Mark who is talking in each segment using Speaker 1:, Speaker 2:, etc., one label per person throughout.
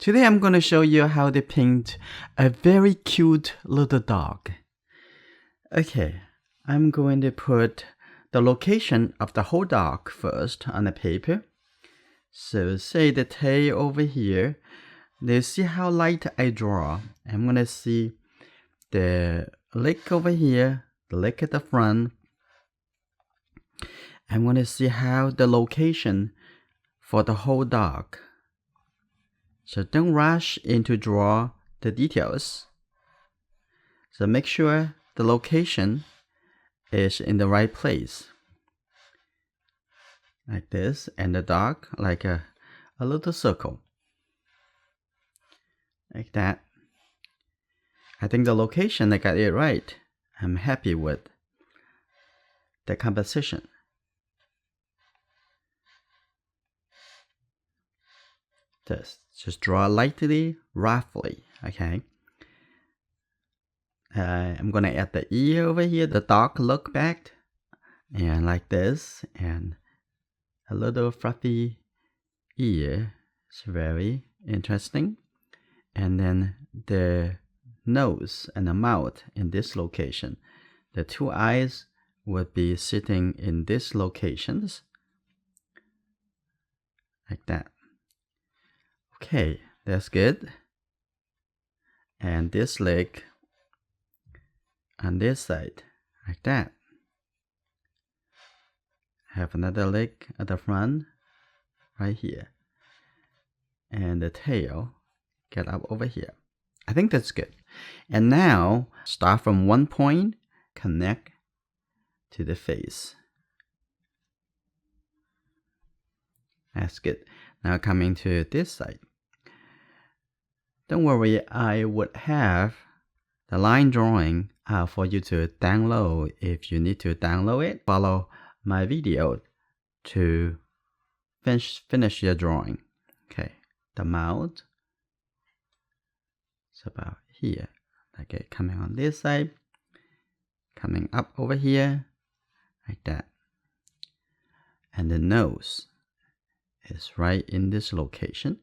Speaker 1: Today I'm going to show you how to paint a very cute little dog. Okay, I'm going to put the location of the whole dog first on the paper. So say the tail over here. Now see how light I draw. I'm going to see the leg over here, the leg at the front. I'm going to see how the location for the whole dog. So don't rush into draw the details. So make sure the location is in the right place. Like this, and the dog like a little circle. Like that. I think the location I got it right. I'm happy with the composition. Just draw lightly, roughly, okay? I'm gonna add the ear over here, the dog look back, and like this, and a little fluffy ear. It's very interesting. And then the nose and the mouth in this location. The two eyes would be sitting in these locations. Like that. Okay, that's good. And this leg on this side, like that. Have another leg at the front, right here. And the tail, get up over here. I think that's good. And now, start from one point, connect to the face. That's good. Now coming to this side. Don't worry, I would have the line drawing for you to download if you need to download it. Follow my video to finish your drawing. Okay, the mouth. It's about here. Like it coming on this side, coming up over here, like that. And the nose is right in this location.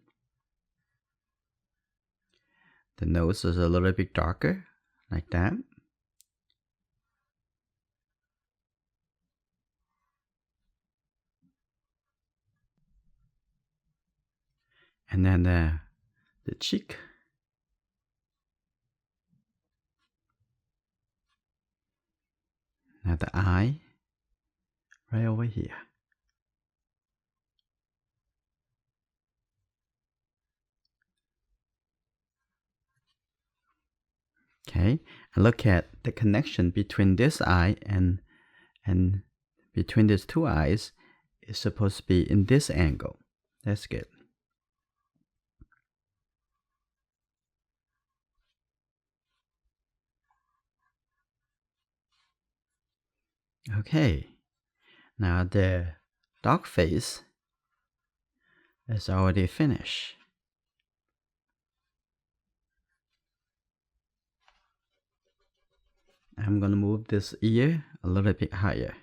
Speaker 1: The nose is a little bit darker, like that. And then the cheek. Now the eye, right over here. Okay, and look at the connection between this eye and between these two eyes is supposed to be in this angle. That's good. Okay, now the dog face is already finished. I'm gonna move this ear a little bit higher.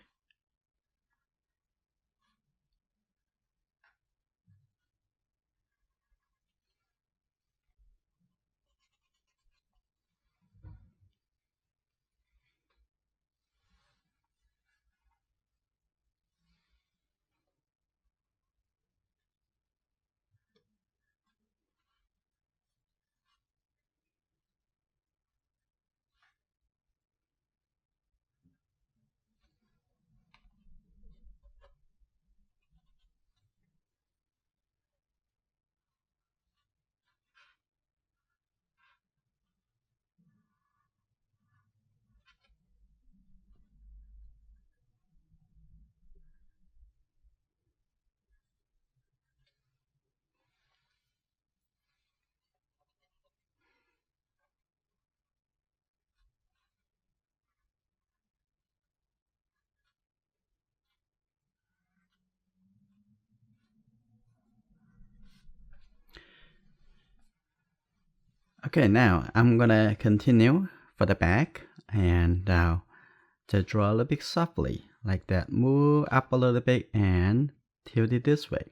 Speaker 1: Okay, now I'm gonna continue for the back and to draw a little bit softly like that. Move up a little bit and tilt it this way.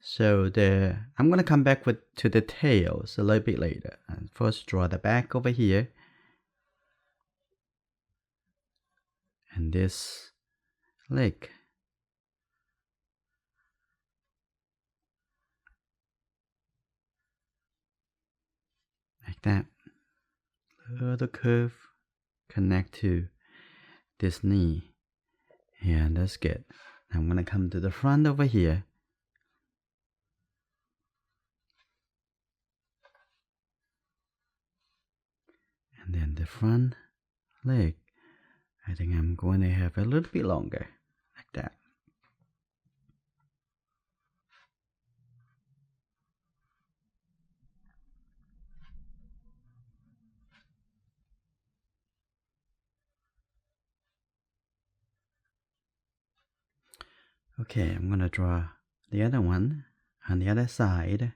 Speaker 1: So I'm gonna come back to the tails a little bit later. And first draw the back over here. And this leg. Like that. Little curve connect to this knee. And that's good. I'm gonna come to the front over here. And then the front leg, I think I'm going to have a little bit longer, like that. Okay, I'm going to draw the other one on the other side.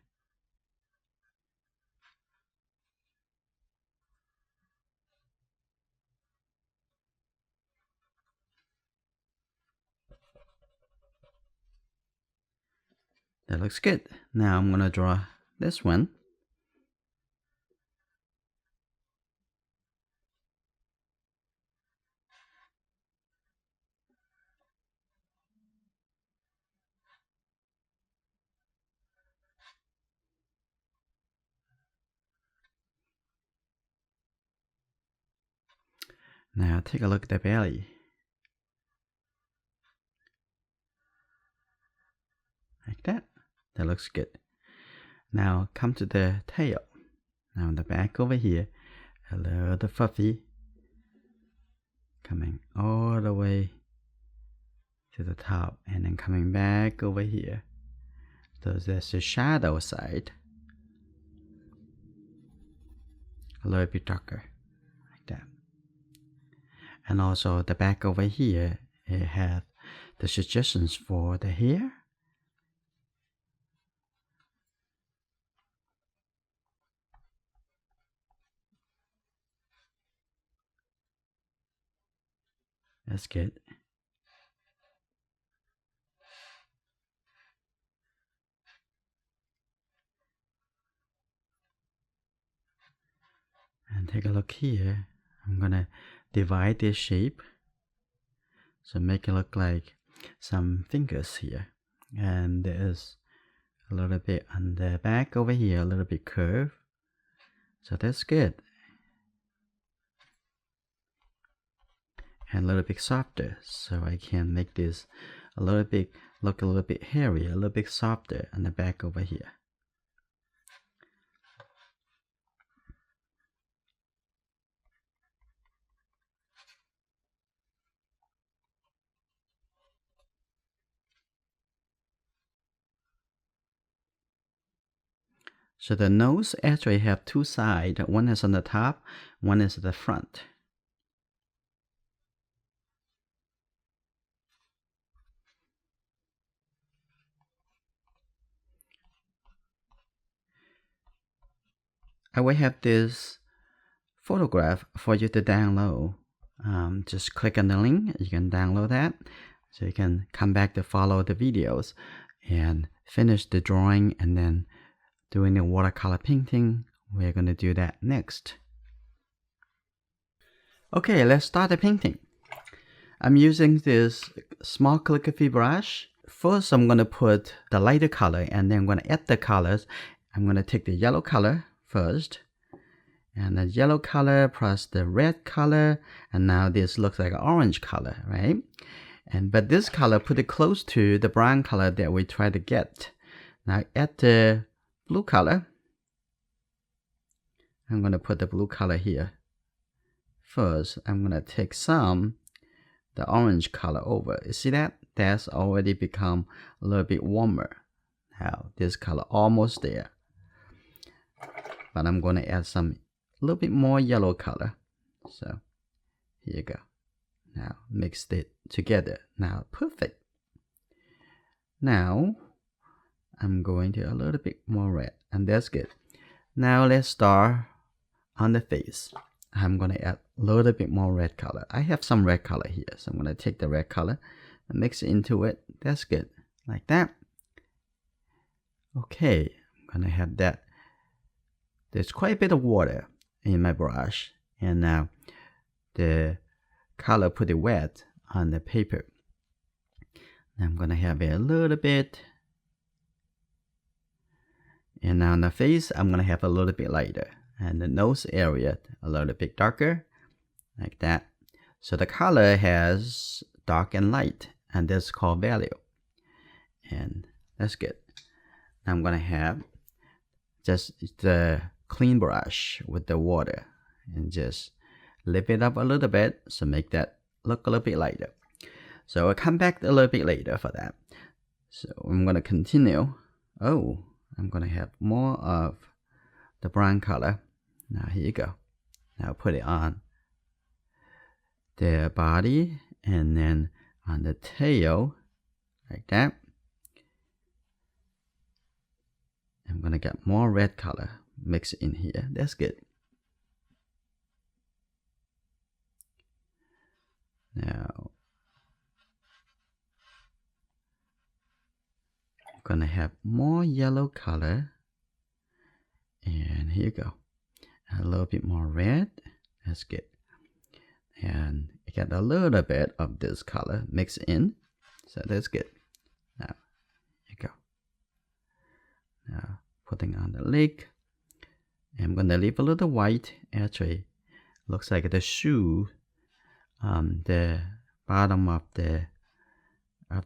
Speaker 1: That looks good. Now I'm going to draw this one. Now take a look at the belly. Like that. That looks good. Now come to the tail. Now the back over here, a little fluffy. Coming all the way to the top and then coming back over here. So there's the shadow side. A little bit darker. Like that. And also the back over here, it has the suggestions for the hair. That's good. And take a look here. I'm gonna divide this shape. So make it look like some fingers here. And there's a little bit on the back over here, a little bit curve. So that's good. And a little bit softer. So I can make this a little bit, look a little bit hairy, a little bit softer on the back over here. So the nose actually have two sides. One is on the top, one is at the front. I will have this photograph for you to download. Just click on the link. You can download that. So you can come back to follow the videos and finish the drawing and then doing the watercolor painting. We're going to do that next. Okay, let's start the painting. I'm using this small calligraphy brush. First, I'm going to put the lighter color and then I'm going to add the colors. I'm going to take the yellow color first. And the yellow color plus the red color. And now this looks like an orange color, right? But this color, put it close to the brown color that we try to get. Now add the blue color. I'm going to put the blue color here. First, I'm going to take the orange color over. You see that? That's already become a little bit warmer. Now, this color almost there. But I'm going to add a little bit more yellow color. So, here you go. Now, mix it together. Now, perfect. Now, I'm going to a little bit more red. And that's good. Now, let's start on the face. I'm going to add a little bit more red color. I have some red color here. So, I'm going to take the red color and mix it into it. That's good. Like that. Okay, I'm gonna have that. There's quite a bit of water in my brush, and now the color pretty wet on the paper. I'm gonna have it a little bit, and on the face I'm gonna have a little bit lighter, and the nose area a little bit darker, like that. So the color has dark and light, and that's called value, and that's good. Now I'm gonna have just the clean brush with the water and just lift it up a little bit, so make that look a little bit lighter. So I'll come back a little bit later for that. So I'm gonna continue. Oh, I'm gonna have more of the brown color. Now here you go. Now put it on the body and then on the tail, like that. I'm gonna get more red color mixed in here. That's good. Now I'm gonna have more yellow color, and here you go. A little bit more red. That's good. And I get a little bit of this color mixed in, so that's good. Now here you go. Now putting on the leg. I'm gonna leave a little white. Actually, looks like the shoe, the bottom of the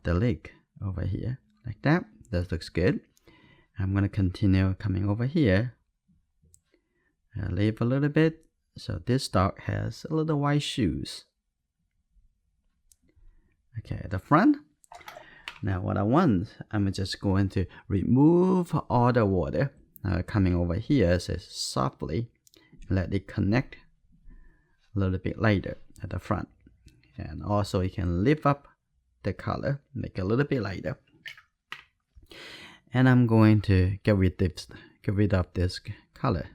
Speaker 1: leg over here, like that. That looks good. I'm gonna continue coming over here. Leave a little bit. So this dog has a little white shoes. Okay, the front. Now what I want, I'm just going to remove all the water. Coming over here, says softly, let it connect a little bit lighter at the front. And also you can lift up the color, make it a little bit lighter. And I'm going to get rid of this color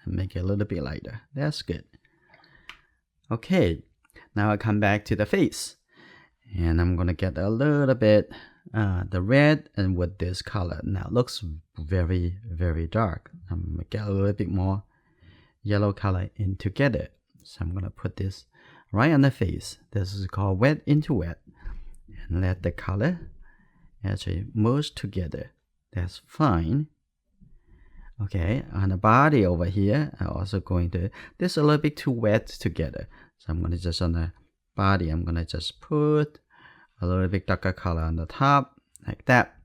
Speaker 1: and make it a little bit lighter. That's good. Okay, now I come back to the face. And I'm gonna get a little bit the red, and with this color now it looks very, very dark. I'm gonna get a little bit more yellow color in together. So I'm gonna put this right on the face. This is called wet into wet, and let the color actually merge together. That's fine. Okay, on the body over here, I'm also going to, this is a little bit too wet together. So I'm gonna just on the body, I'm gonna just put a little bit darker color on the top, like that.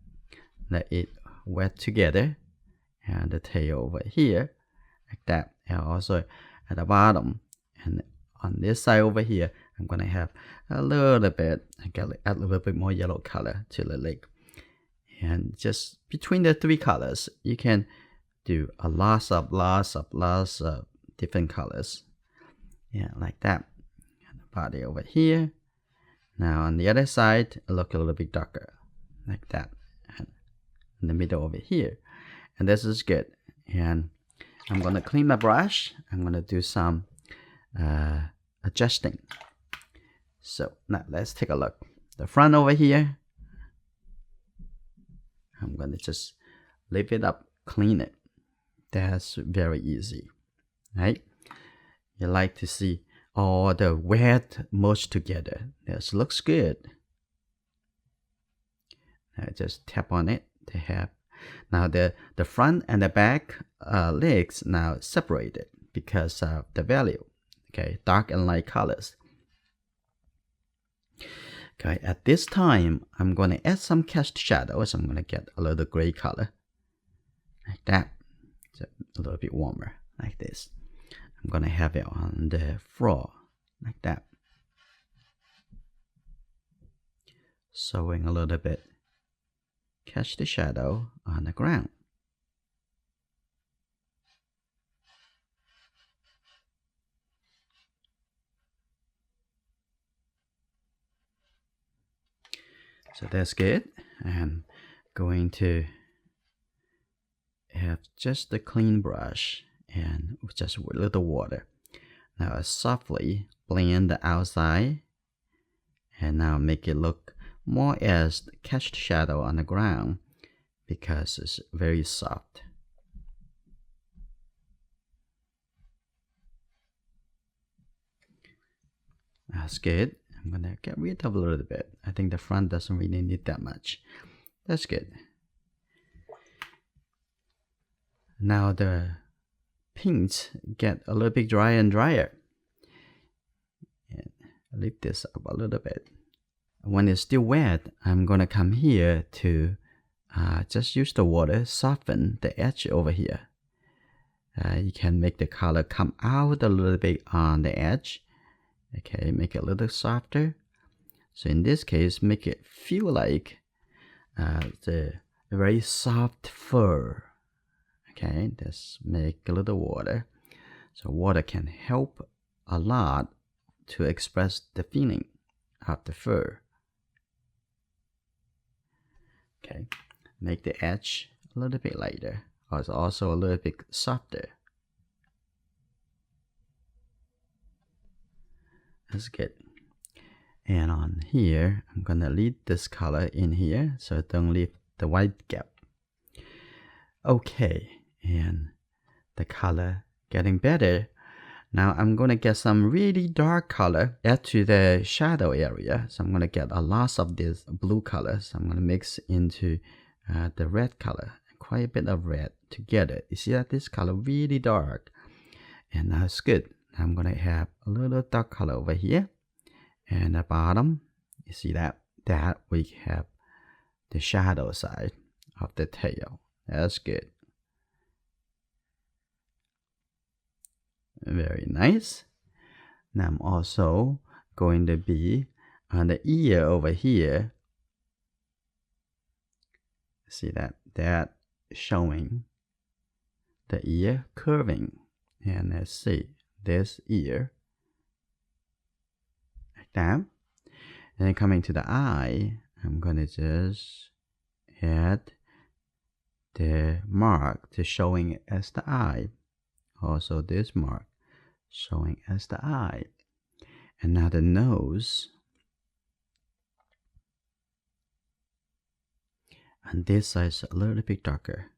Speaker 1: Let it wet together. And the tail over here, like that. And also at the bottom, and on this side over here, I'm gonna have a little bit, add a little bit more yellow color to the leg. And just between the three colors, you can do a lots of different colors. Yeah, like that. And the body over here. Now on the other side, it look a little bit darker, like that. And in the middle over here. And this is good. And I'm gonna clean my brush. I'm gonna do some adjusting. So now let's take a look. The front over here, I'm gonna just lift it up, clean it. That's very easy, right? You like to see all the wet merged together. This looks good. Now just tap on it to have. Now the front and the back legs now separated because of the value. Okay, dark and light colors. Okay, at this time, I'm going to add some cast shadows. I'm going to get a little gray color, like that. So a little bit warmer, like this. I'm going to have it on the floor, like that. Showing a little bit. Catch the shadow on the ground. So that's good. I'm going to have just a clean brush and just with a little water. Now I softly blend the outside and now make it look more as cast shadow on the ground because it's very soft. That's good. I'm gonna get rid of a little bit. I think the front doesn't really need that much. That's good. Now the paints get a little bit drier and drier. And lift this up a little bit. When it's still wet, I'm gonna come here to just use the water, soften the edge over here. You can make the color come out a little bit on the edge. Okay, make it a little softer. So in this case, make it feel like the very soft fur. Okay, just make a little water. So water can help a lot to express the feeling of the fur. Okay, make the edge a little bit lighter, also a little bit softer. That's good. And on here, I'm gonna leave this color in here, so don't leave the white gap. Okay, and the color getting better. Now I'm gonna get some really dark color, add to the shadow area. So I'm gonna get a lot of this blue color. So I'm gonna mix into the red color, quite a bit of red together. You see that this color really dark, and that's good. I'm gonna have a little dark color over here, and the bottom, you see that we have the shadow side of the tail. That's good. Very nice. Now I'm also going to be on the ear over here. See that showing the ear curving. And let's see this ear like that. And then coming to the eye, I'm gonna just add the mark to showing it as the eye. Also this mark showing as the eye. And now the nose. And this side is a little bit darker.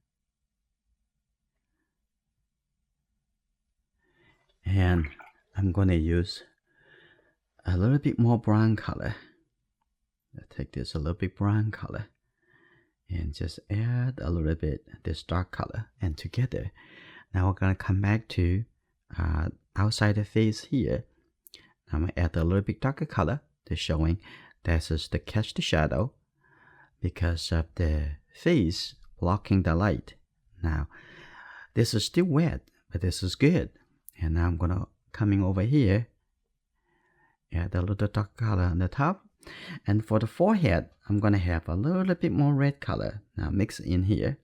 Speaker 1: And I'm going to use a little bit more brown color. I'll take this a little bit brown color and just add a little bit this dark color, and together. Now we're going to come back to outside the face here. I'm going to add a little bit darker color to showing this is to catch the shadow because of the face blocking the light. Now this is still wet, but this is good. And now I'm gonna coming over here, add a little dark color on the top. And for the forehead, I'm gonna have a little bit more red color. Now mix in here.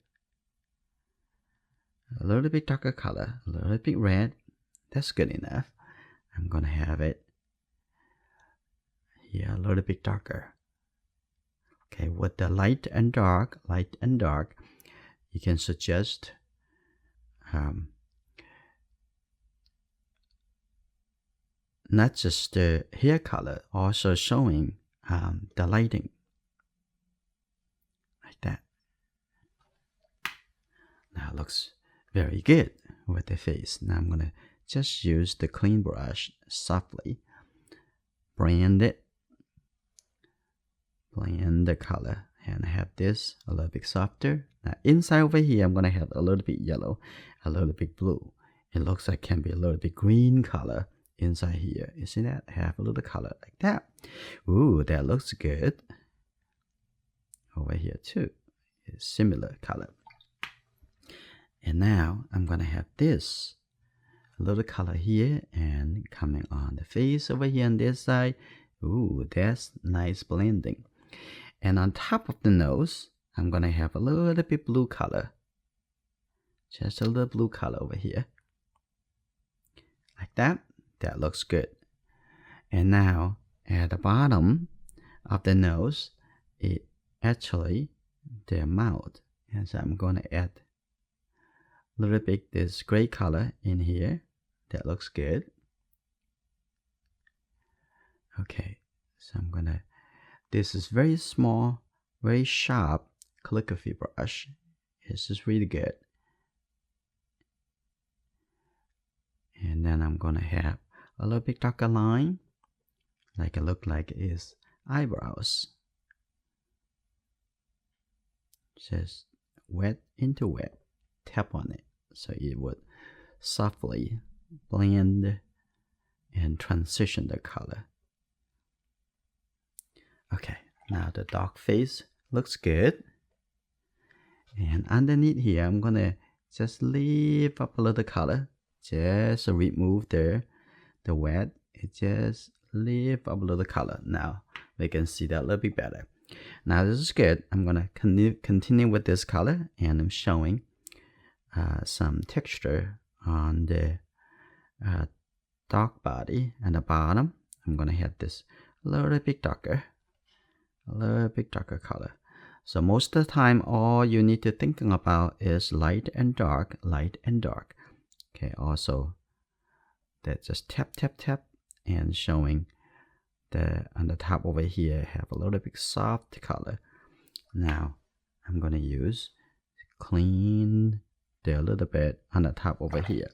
Speaker 1: A little bit darker color, a little bit red. That's good enough. I'm gonna have it here a little bit darker. Okay, with the light and dark, you can suggest not just the hair color, also showing the lighting like that. Now it looks very good with the face. Now I'm gonna just use the clean brush softly, blend the color, and have this a little bit softer. Now inside over here, I'm gonna have a little bit yellow, a little bit blue. It looks like can be a little bit green color inside here. You see that? Have a little color like that. Ooh, that looks good. Over here too, it's similar color. And now I'm gonna have this a little color here and coming on the face over here on this side. Ooh, that's nice blending. And on top of the nose, I'm gonna have a little bit blue color. Just a little blue color over here. Like that. That looks good. And now at the bottom of the nose, it actually the mouth. And so I'm gonna add a little bit this gray color in here. That looks good. Okay, so I'm gonna, this is very small, very sharp calligraphy brush. This is really good. And then I'm gonna have a little bit darker line, like it look like it's eyebrows. Just wet into wet, tap on it so it would softly blend and transition the color. Okay, now the dog face looks good. And underneath here, I'm gonna just leave up a little color. Just remove the wet. It just leave up a little color. Now we can see that a little bit better. Now this is good. I'm gonna continue with this color, and I'm showing some texture on the dog body and the bottom. I'm gonna have this a little bit darker color. So most of the time, all you need to think about is light and dark, light and dark. Okay, also that just tap, and showing on the top over here have a little bit soft color. Now I'm gonna use clean a little bit on the top over here,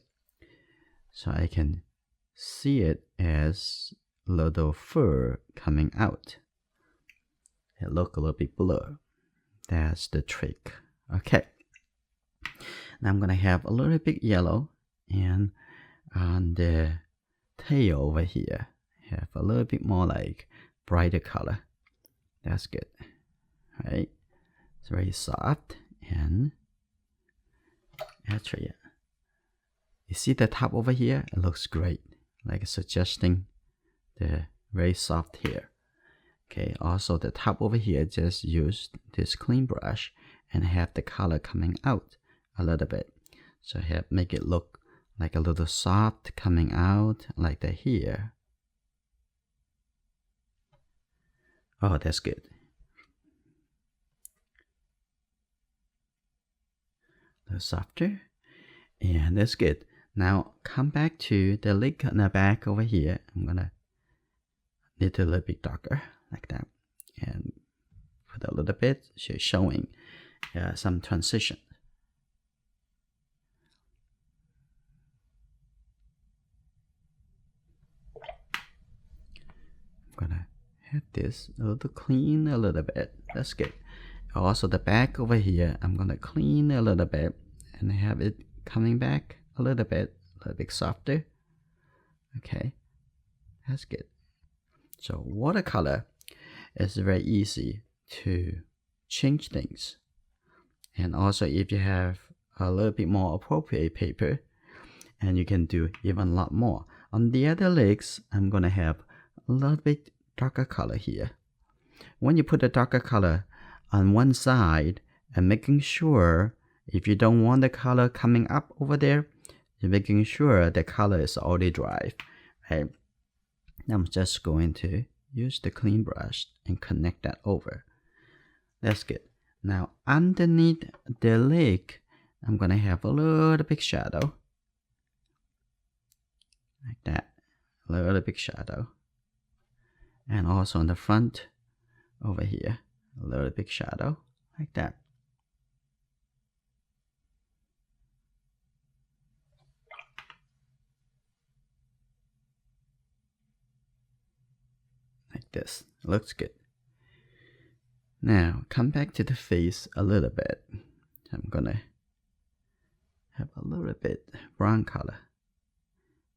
Speaker 1: so I can see it as little fur coming out. It look a little bit blurred. That's the trick. Okay. Now I'm gonna have a little bit yellow, and on the tail over here have a little bit more like brighter color. That's good. Right? It's very soft, and actually, you see the top over here? It looks great, like suggesting the very soft hair. Okay, also the top over here, just use this clean brush and have the color coming out a little bit. So make it look like a little soft coming out like the hair. Oh, that's good. A little softer, and that's good. Now come back to the leg on the back over here. I'm gonna need a little bit darker, like that, and put a little bit showing some transition. I'm gonna have this a little clean a little bit. That's good. Also the back over here, I'm gonna clean a little bit and have it coming back a little bit softer. Okay, that's good. So watercolor is very easy to change things. And also if you have a little bit more appropriate paper, and you can do even a lot more. On the other legs, I'm gonna have a little bit darker color here. When you put a darker color on one side, and making sure if you don't want the color coming up over there, you're making sure the color is already dry. Okay. I'm just going to use the clean brush and connect that over. That's good. Now underneath the leg, I'm gonna have a little bit shadow, like that, a little bit shadow. And also on the front over here, a little bit shadow, like that. Like this. Looks good. Now come back to the face a little bit. I'm gonna have a little bit brown color.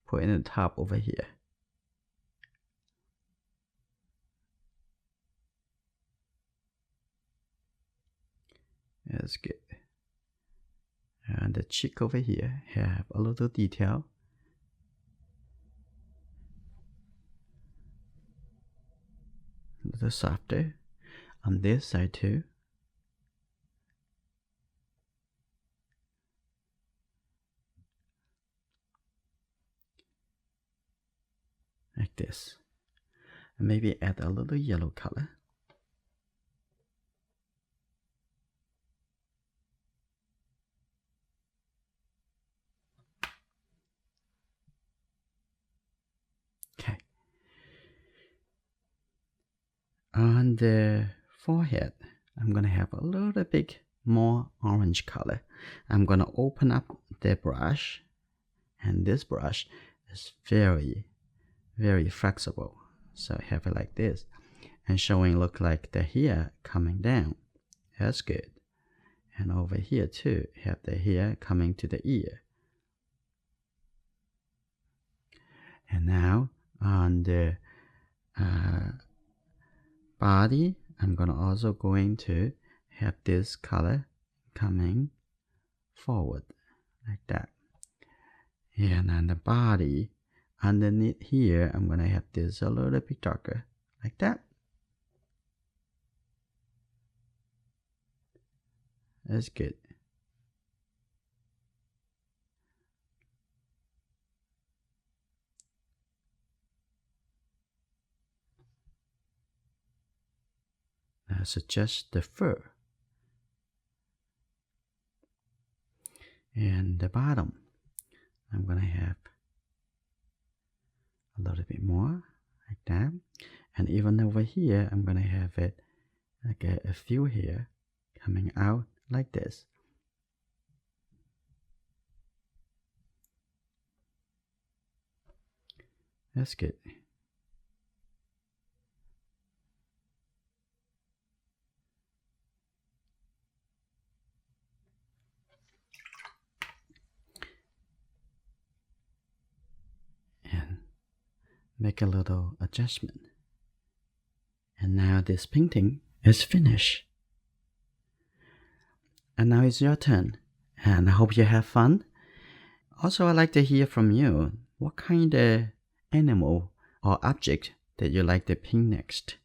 Speaker 1: Put in the top over here. That's good. And the cheek over here have a little detail. A little softer. On this side too. Like this. And maybe add a little yellow color. Okay. On the forehead, I'm going to have a little bit more orange color. I'm going to open up the brush, and this brush is very, very flexible. So I have it like this, and showing look like the hair coming down. That's good. And over here too, have the hair coming to the ear. And now on the body, I'm also going to have this color coming forward like that. And on the body, underneath here, I'm going to have this a little bit darker like that. That's good. Now suggest the fur. And the bottom, I'm going to have a little bit more like that. And even over here, I'm going to have it like a few here coming out like this. That's good. And make a little adjustment. And now this painting is finished. And now it's your turn. And I hope you have fun. Also, I'd like to hear from you. What kind of animal or object that you like to paint next?